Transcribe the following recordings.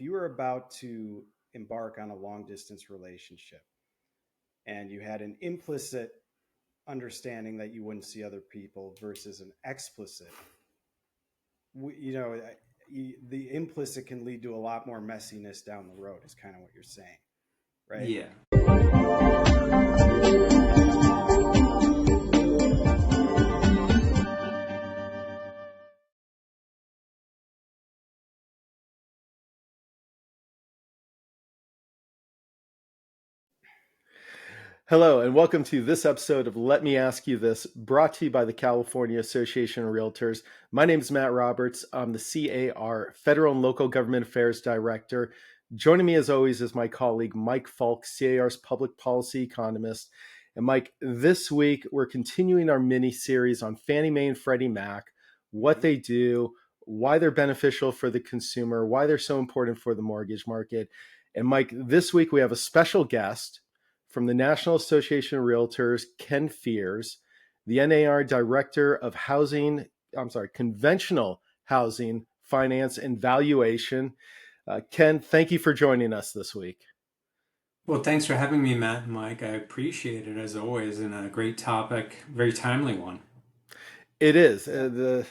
you were about to embark on a long distance relationship and you had an implicit understanding that you wouldn't see other people versus an explicit, you know, the implicit can lead to a lot more messiness down the road, is kind of what you're saying, right? Yeah. Hello, and welcome to this episode of Let Me Ask You This, brought to you by the California Association of REALTORS. My name is Matt Roberts. I'm the CAR, Federal and Local Government Affairs Director. Joining me, as always, is my colleague, Mike Falk, CAR's Public Policy Economist. And Mike, this week, we're continuing our mini-series on Fannie Mae and Freddie Mac, what they do, why they're beneficial for the consumer, why they're so important for the mortgage market. And Mike, this week, we have a special guest from the National Association of REALTORS, Ken Fears, the NAR Director of Conventional Housing, Finance, and Valuation. Ken, thank you for joining us this week. Well, thanks for having me, Matt and Mike. I appreciate it as always, and a great topic, very timely one. It is. The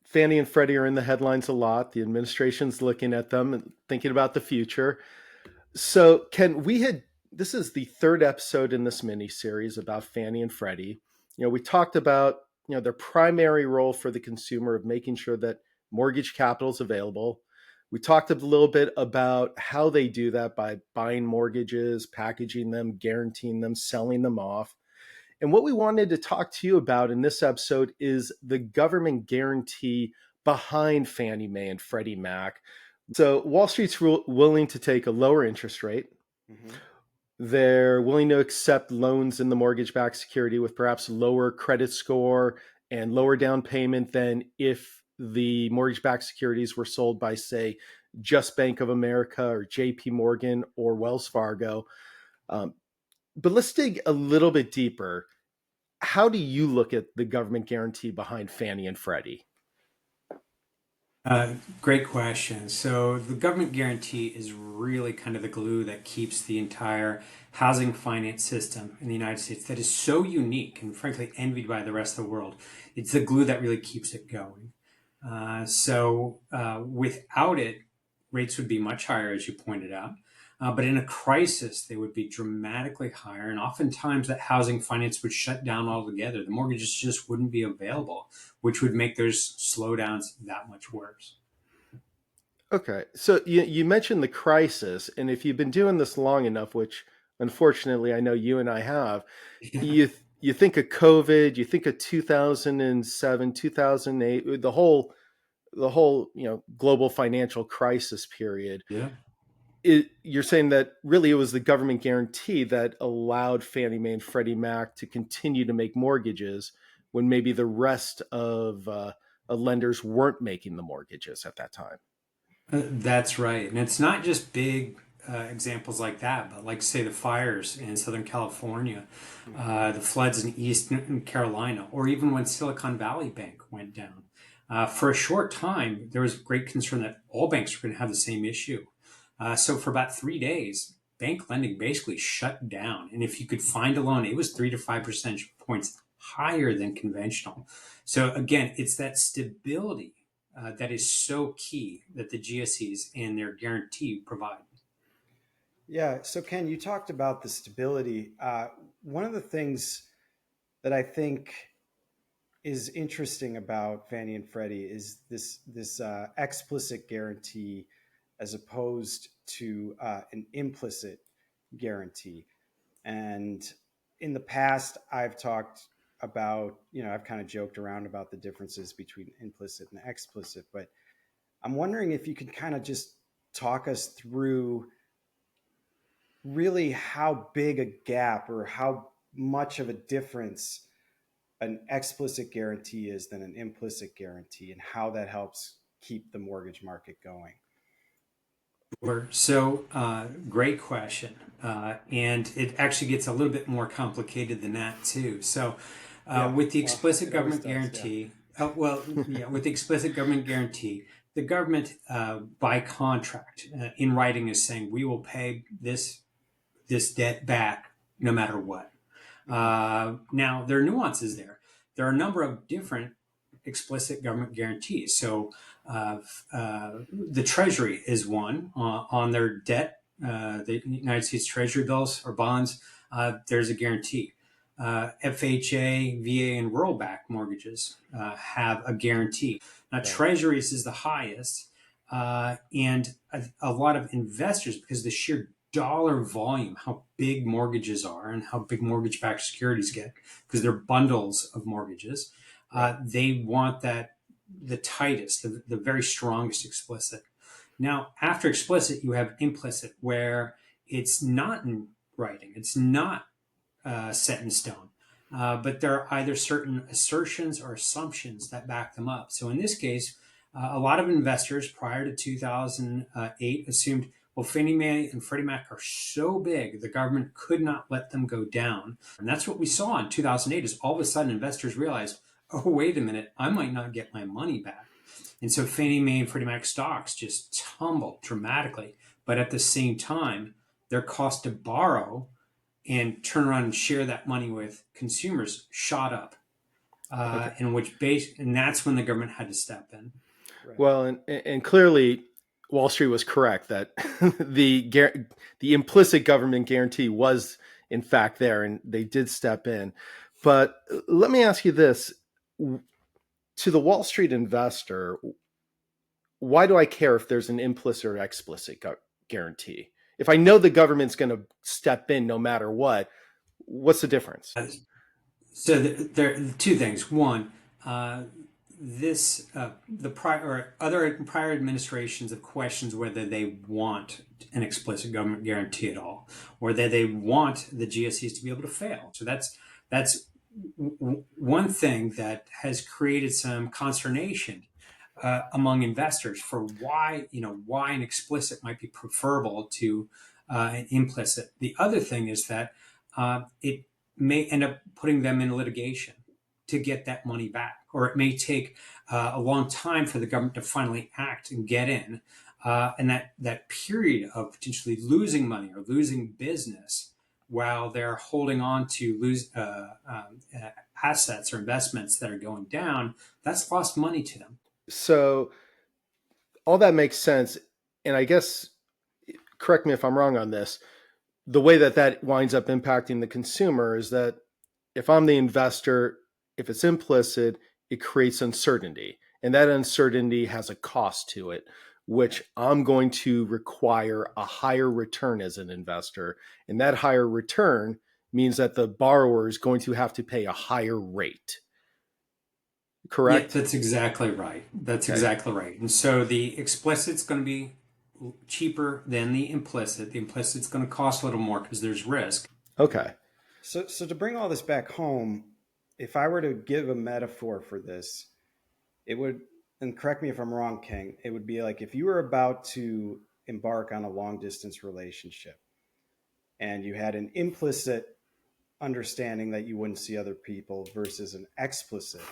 Fannie and Freddie are in the headlines a lot. The administration's looking at them and thinking about the future. So, Ken, this is the third episode in this mini-series about Fannie and Freddie. We talked about, their primary role for the consumer of making sure that mortgage capital is available. We talked a little bit about how they do that by buying mortgages, packaging them, guaranteeing them, selling them off. And what we wanted to talk to you about in this episode is the government guarantee behind Fannie Mae and Freddie Mac. So Wall Street's willing to take a lower interest rate. Mm-hmm. They're willing to accept loans in the mortgage-backed security with perhaps lower credit score and lower down payment than if the mortgage-backed securities were sold by, say, just Bank of America or JP Morgan or Wells Fargo. But let's dig a little bit deeper. How do you look at the government guarantee behind Fannie and Freddie? Great question. So the government guarantee is really kind of the glue that keeps the entire housing finance system in the United States that is so unique and frankly envied by the rest of the world. It's the glue that really keeps it going. So without it, rates would be much higher, as you pointed out. But in a crisis, they would be dramatically higher. And oftentimes that housing finance would shut down altogether. The mortgages just wouldn't be available, which would make those slowdowns that much worse. Okay. So you mentioned the crisis. And if you've been doing this long enough, which unfortunately I know you and I have, you think of COVID, you think of 2007, 2008, the whole global financial crisis period. Yeah. You're saying that really it was the government guarantee that allowed Fannie Mae and Freddie Mac to continue to make mortgages when maybe the rest of lenders weren't making the mortgages at that time. That's right. And it's not just big examples like that, but like, say, the fires in Southern California, the floods in Eastern Carolina, or even when Silicon Valley Bank went down. For a short time, there was great concern that all banks were going to have the same issue. So for about 3 days, bank lending basically shut down. And if you could find a loan, it was 3 to 5 percentage points higher than conventional. So again, it's that stability that is so key that the GSEs and their guarantee provide. Yeah. So Ken, you talked about the stability. One of the things that I think is interesting about Fannie and Freddie is this explicit guarantee as opposed to an implicit guarantee. And in the past, I've talked about, I've kind of joked around about the differences between implicit and explicit, but I'm wondering if you could kind of just talk us through really how big a gap or how much of a difference an explicit guarantee is than an implicit guarantee and how that helps keep the mortgage market going. Sure. So, great question. And it actually gets a little bit more complicated than that too. So, with the explicit government guarantee, with the explicit government guarantee, the government, by contract, in writing, is saying we will pay this debt back no matter what. Now, there are nuances there. There are a number of different explicit government guarantees. So the Treasury is one on their debt. The United States Treasury bills or bonds, there's a guarantee. FHA, VA, and rural-backed mortgages have a guarantee. Now, Right. Treasuries is the highest, and a lot of investors, because the sheer dollar volume, how big mortgages are and how big mortgage-backed securities get, because they're bundles of mortgages, they want the tightest, the very strongest explicit. Now, after explicit, you have implicit, where it's not in writing, it's not set in stone. But there are either certain assertions or assumptions that back them up. So in this case, a lot of investors prior to 2008 assumed, well, Fannie Mae and Freddie Mac are so big, the government could not let them go down. And that's what we saw in 2008, is all of a sudden investors realized, oh, wait a minute, I might not get my money back. And so Fannie Mae and Freddie Mac stocks just tumbled dramatically. But at the same time, their cost to borrow and turn around and share that money with consumers shot up. Okay. And that's when the government had to step in. Right. Well, and clearly Wall Street was correct that the implicit government guarantee was in fact there, and they did step in. But let me ask you this: to the Wall Street investor, why do I care if there's an implicit or explicit guarantee? If I know the government's going to step in no matter what, what's the difference? So there are two things. One, the prior or other prior administrations have questioned whether they want an explicit government guarantee at all, or that they want the GSEs to be able to fail. So that's one thing that has created some consternation among investors for why an explicit might be preferable to an implicit. The other thing is that it may end up putting them in litigation to get that money back, or it may take a long time for the government to finally act and get in, and that period of potentially losing money or losing business while they're holding on to assets or investments that are going down, that's lost money to them. So all that makes sense. And I guess, correct me if I'm wrong on this, the way that winds up impacting the consumer is that if I'm the investor, if it's implicit, it creates uncertainty. And that uncertainty has a cost to it, which I'm going to require a higher return as an investor. And that higher return means that the borrower is going to have to pay a higher rate. Correct? Yeah, that's exactly right. That's Okay. exactly right. And so the explicit's going to be cheaper than the implicit. The implicit's going to cost a little more because there's risk. Okay. So to bring all this back home, if I were to give a metaphor for this, it would, and correct me if I'm wrong, King, it would be like if you were about to embark on a long distance relationship and you had an implicit understanding that you wouldn't see other people versus an explicit,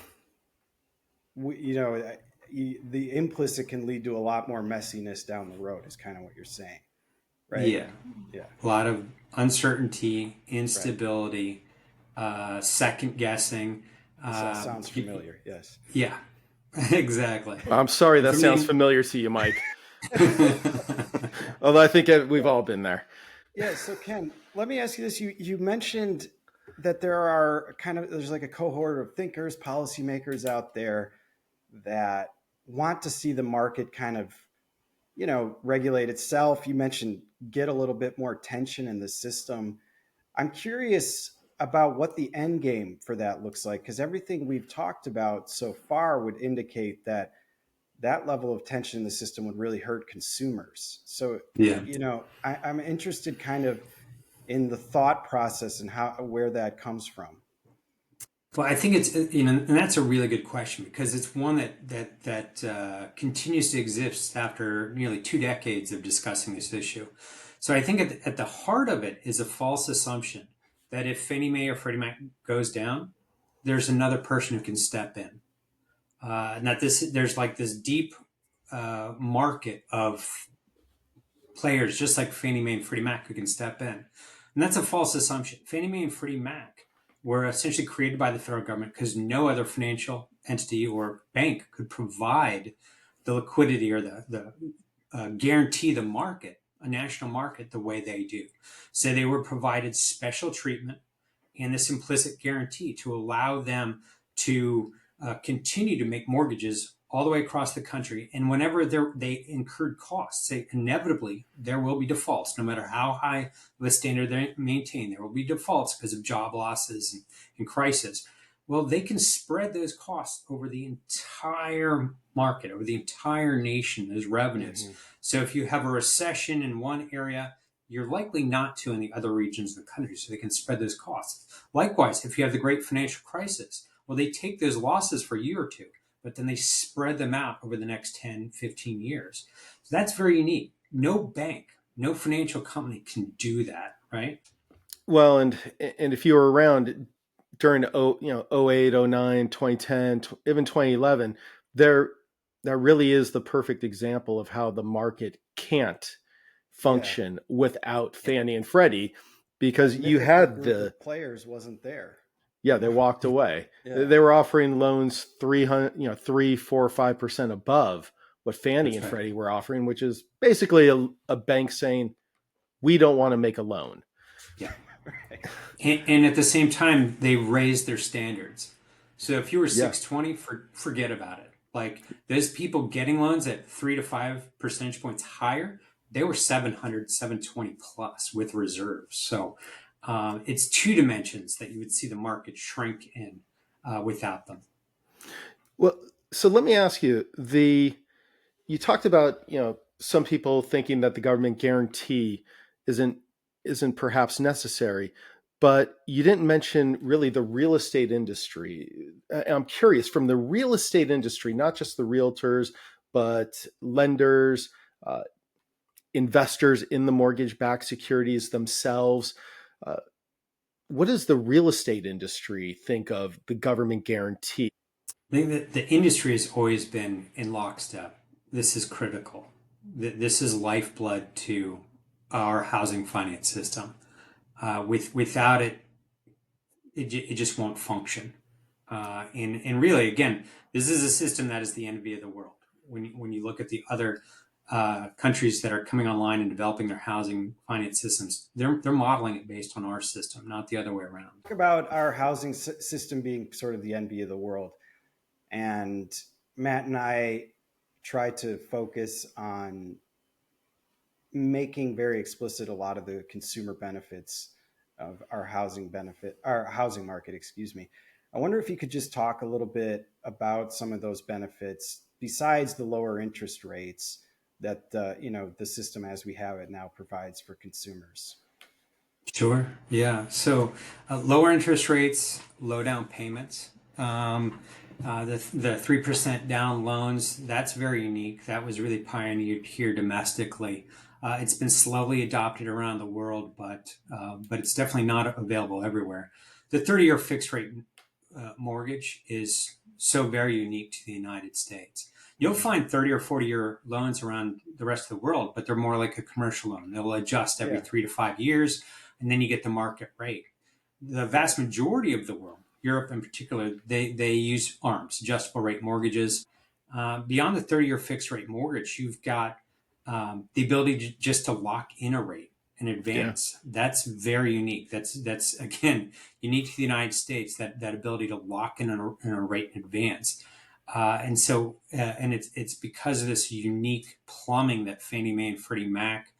the implicit can lead to a lot more messiness down the road, is kind of what you're saying, right? Yeah. Yeah. A lot of uncertainty, instability, second guessing. This all sounds familiar. Yes. Yeah, exactly. I'm sorry that sounds familiar to you, Mike. Although I think we've all been there. Yeah. So Ken, let me ask you this. You mentioned that there's like a cohort of thinkers, policymakers out there that want to see the market kind of, regulate itself. You mentioned get a little bit more tension in the system. I'm curious about what the end game for that looks like, because everything we've talked about so far would indicate that level of tension in the system would really hurt consumers. So, Yeah. I'm interested kind of in the thought process and where that comes from. Well, I think it's and that's a really good question, because it's one that continues to exist after nearly 2 decades of discussing this issue. So I think at the heart of it is a false assumption that if Fannie Mae or Freddie Mac goes down, there's another person who can step in, and that there's like this deep market of players, just like Fannie Mae and Freddie Mac, who can step in. And that's a false assumption. Fannie Mae and Freddie Mac were essentially created by the federal government because no other financial entity or bank could provide the liquidity or the guarantee the market, a national market, the way they do. So they were provided special treatment and this implicit guarantee to allow them to continue to make mortgages all the way across the country. And whenever they incurred costs, inevitably there will be defaults, no matter how high of a standard they maintain. There will be defaults because of job losses and crisis. Well, they can spread those costs over the entire market, over the entire nation, those revenues. Mm-hmm. So if you have a recession in one area, you're likely not to in the other regions of the country, so they can spread those costs. Likewise, if you have the great financial crisis, well, they take those losses for a year or two, but then they spread them out over the next 10, 15 years. So that's very unique. No bank, no financial company can do that, right? Well, and if you were around during 08, 09, 2010, even 2011, there really is the perfect example of how the market can't function without Fannie and Freddie, because you had the players wasn't there. Yeah, they walked away. They were offering loans 300, 3%, 4%, 5% above what Fannie and Freddie were offering, which is basically a bank saying, we don't want to make a loan. Yeah. And at the same time, they raised their standards. So if you were 620, forget about it. Like those people getting loans at 3 to 5 percentage points higher, they were 700, 720 plus with reserves. So it's two dimensions that you would see the market shrink in without them. Well, so let me ask you, you talked about, some people thinking that the government guarantee isn't perhaps necessary, but you didn't mention really the real estate industry. I'm curious, from the real estate industry, not just the realtors, but lenders, investors in the mortgage-backed securities themselves. What does the real estate industry think of the government guarantee? I think that the industry has always been in lockstep. This is critical. This is lifeblood to our housing finance system. Without it, it just won't function. And really, again, this is a system that is the envy of the world. When you look at the other countries that are coming online and developing their housing finance systems, they're modeling it based on our system, not the other way around. Talk about our housing system being sort of the envy of the world. And Matt and I try to focus on making very explicit a lot of the consumer benefits of our housing market, excuse me. I wonder if you could just talk a little bit about some of those benefits besides the lower interest rates that the system as we have it now provides for consumers. Sure. Yeah. So lower interest rates, low down payments, the 3% down loans, that's very unique. That was really pioneered here domestically. It's been slowly adopted around the world, but it's definitely not available everywhere. The 30-year fixed rate mortgage is so very unique to the United States. You'll find 30 or 40-year loans around the rest of the world, but they're more like a commercial loan. They'll adjust every 3 to 5 years, and then you get the market rate. The vast majority of the world, Europe in particular, they use ARMs, adjustable rate mortgages. Beyond the 30-year fixed rate mortgage, you've got the ability just to lock in a rate in advance. Yeah. That's very unique. That's again unique to the United States. That ability to lock in a rate in advance, and it's because of this unique plumbing that Fannie Mae and Freddie Mac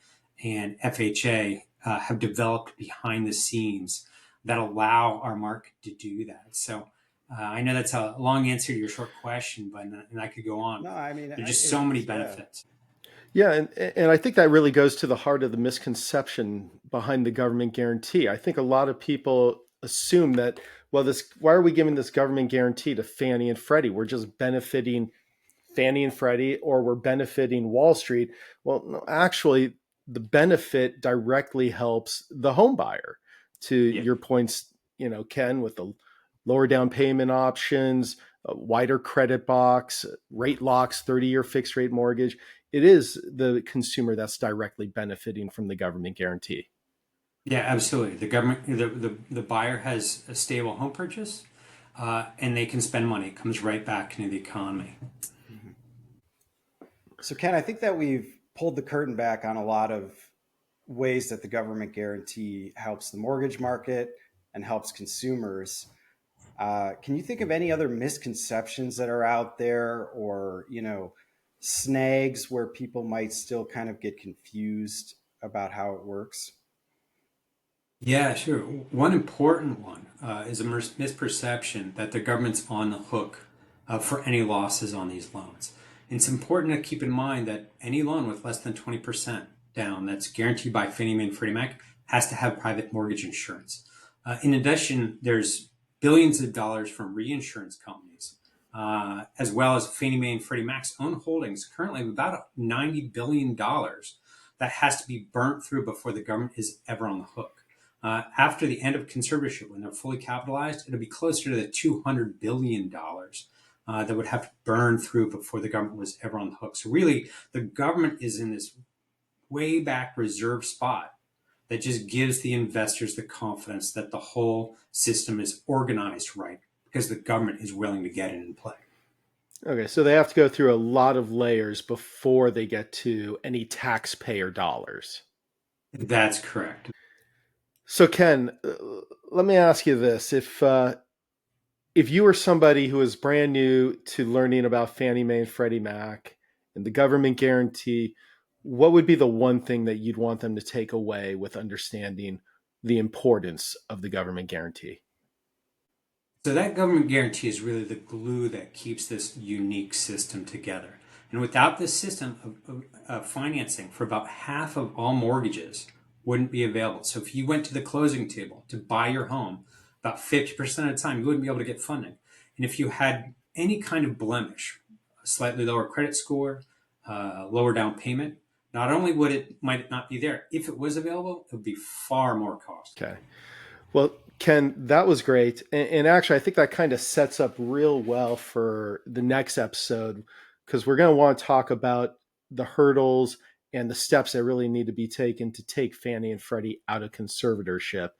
and FHA have developed behind the scenes that allow our market to do that. So. I know that's a long answer to your short question, but and I could go on. No, I mean, there's just so many benefits. Yeah, and I think that really goes to the heart of the misconception behind the government guarantee. I think a lot of people assume that, well, why are we giving this government guarantee to Fannie and Freddie? We're just benefiting Fannie and Freddie, or we're benefiting Wall Street. Well, no, actually, the benefit directly helps the home buyer. To your points, Ken, with the lower down payment options, a wider credit box, rate locks, 30-year fixed rate mortgage. It is the consumer that's directly benefiting from the government guarantee. Yeah, absolutely. The government, the buyer has a stable home purchase, and they can spend money. It comes right back into the economy. Mhm. So, Ken, I think that we've pulled the curtain back on a lot of ways that the government guarantee helps the mortgage market and helps consumers. Can you think of any other misconceptions that are out there, or snags where people might still kind of get confused about how it works? Yeah, sure. One important one is a misperception that the government's on the hook for any losses on these loans. And it's important to keep in mind that any loan with less than 20% down that's guaranteed by Fannie Mae and Freddie Mac has to have private mortgage insurance. In addition, there's billions of dollars from reinsurance companies, as well as Fannie Mae and Freddie Mac's own holdings, currently of about $90 billion that has to be burnt through before the government is ever on the hook. After the end of conservatorship, when they're fully capitalized, it'll be closer to the $200 billion that would have to burn through before the government was ever on the hook. So really, the government is in this way back reserve spot that just gives the investors the confidence that the whole system is organized right because the government is willing to get it in play. Okay, so they have to go through a lot of layers before they get to any taxpayer dollars. That's correct. So Ken, let me ask you this: if you were somebody who is brand new to learning about Fannie Mae and Freddie Mac and the government guarantee, what would be the one thing that you'd want them to take away with understanding the importance of the government guarantee? So that government guarantee is really the glue that keeps this unique system together. And without this system of financing for about half of all mortgages wouldn't be available. So if you went to the closing table to buy your home, about 50% of the time you wouldn't be able to get funding. And if you had any kind of blemish, a slightly lower credit score, lower down payment, not only might it not be there, if it was available, it would be far more costly. Okay. Well, Ken, that was great. And actually, I think that kind of sets up real well for the next episode because we're going to want to talk about the hurdles and the steps that really need to be taken to take Fannie and Freddie out of conservatorship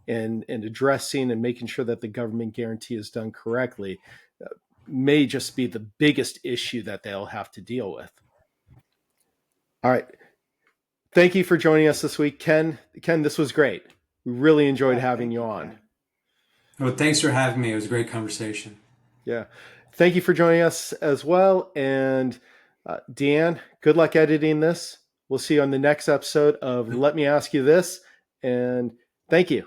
and addressing and making sure that the government guarantee is done correctly may just be the biggest issue that they'll have to deal with. All right. Thank you for joining us this week, Ken. Ken, this was great. We really enjoyed having you on. Ken. Well, thanks for having me. It was a great conversation. Yeah. Thank you for joining us as well. And Deanne, good luck editing this. We'll see you on the next episode of Let Me Ask You This. And thank you.